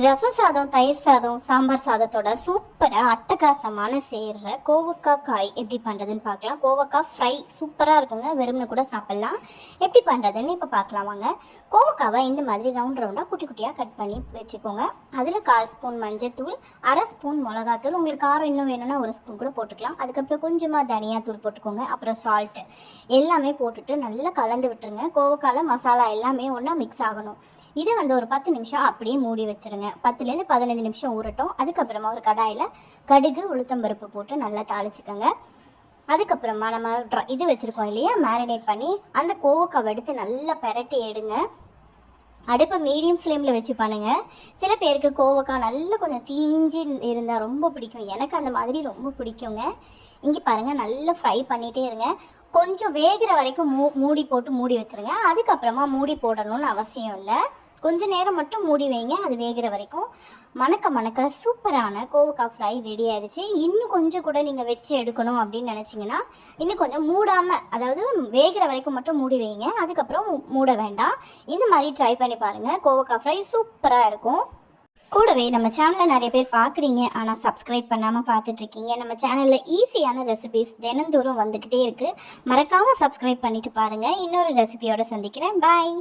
ரசம் சாதம், தயிர் சாதம், சாம்பார் சாதத்தோட சூப்பராக அட்டகாசமான சேர்ற கோவக்காய் காய் எப்படி பண்ணுறதுன்னு பார்க்கலாம். கோவக்காய் ஃப்ரை சூப்பராக இருக்குங்க, வெறும்னு கூட சாப்பிட்லாம். எப்படி பண்ணுறதுன்னு இப்போ பார்க்கலாம் வாங்க. கோவக்காவை இந்த மாதிரி ரவுண்டாக குட்டி குட்டியாக கட் பண்ணி வச்சுக்கோங்க. அதில் 1/4 ஸ்பூன் மஞ்சத்தூள், 1/2 ஸ்பூன் மிளகாத்தூள், உங்களுக்கு காரம் இன்னும் வேணும்னா 1 ஸ்பூன் கூட போட்டுக்கலாம். அதுக்கப்புறம் கொஞ்சமாக தனியாத்தூள் போட்டுக்கோங்க. அப்புறம் சால்ட்டு எல்லாமே போட்டுட்டு நல்லா கலந்து விட்டுருங்க. கோவக்காயில் மசாலா எல்லாமே ஒன்றா மிக்ஸ் ஆகணும். இதை ஒரு 10 நிமிஷம் அப்படியே மூடி வச்சுருங்க. 10லேருந்து 15 நிமிஷம் ஊறட்டும். அதுக்கப்புறமா ஒரு கடாயில் கடுகு உளுத்தம்பருப்பு போட்டு நல்லா தாளிச்சுக்கோங்க. அதுக்கப்புறமா நம்ம இது வச்சுருக்கோம் இல்லையா, மேரினேட் பண்ணி அந்த கோவக்காவை எடுத்து நல்லா பெரட்டி எடுங்க. அடுப்பை மீடியம் ஃப்ளேமில் வச்சு பண்ணுங்கள். சில பேருக்கு கோவக்காய் நல்லா கொஞ்சம் தீஞ்சி இருந்தால் ரொம்ப பிடிக்கும். எனக்கு அந்த மாதிரி ரொம்ப பிடிக்குங்க. இங்கே பாருங்கள், நல்லா ஃப்ரை பண்ணிகிட்டே இருங்க. கொஞ்சம் வேகிற வரைக்கும் மூடி போட்டு மூடி வச்சுருங்க. அதுக்கப்புறமா மூடி போடணும்னு அவசியம் இல்லை. கொஞ்சம் நேரம் மட்டும் மூடி வைங்க, அது வேகிற வரைக்கும். மணக்க சூப்பரான கோவக்காய் ஃப்ரை ரெடி ஆகிடுச்சு. இன்னும் கொஞ்சம் கூட நீங்கள் வச்சு எடுக்கணும் அப்படின்னு நினச்சிங்கன்னா இன்னும் கொஞ்சம் மூடாமல், அதாவது வேகிற வரைக்கும் மட்டும் மூடி வைங்க. அதுக்கப்புறம் மூட வேண்டாம். இந்த மாதிரி ட்ரை பண்ணி பாருங்கள். கோவக்காய் ஃப்ரை சூப்பராக இருக்கும். கூடவே நம்ம சேனலில் நிறைய பேர் பார்க்குறீங்க, ஆனால் சப்ஸ்கிரைப் பண்ணாமல் பார்த்துட்ருக்கீங்க. நம்ம சேனலில் ஈஸியான ரெசிபிஸ் தினந்தோறும் வந்துக்கிட்டே இருக்குது. மறக்காமல் சப்ஸ்கிரைப் பண்ணிவிட்டு பாருங்கள். இன்னொரு ரெசிபியோடு சந்திக்கிறேன். பாய்.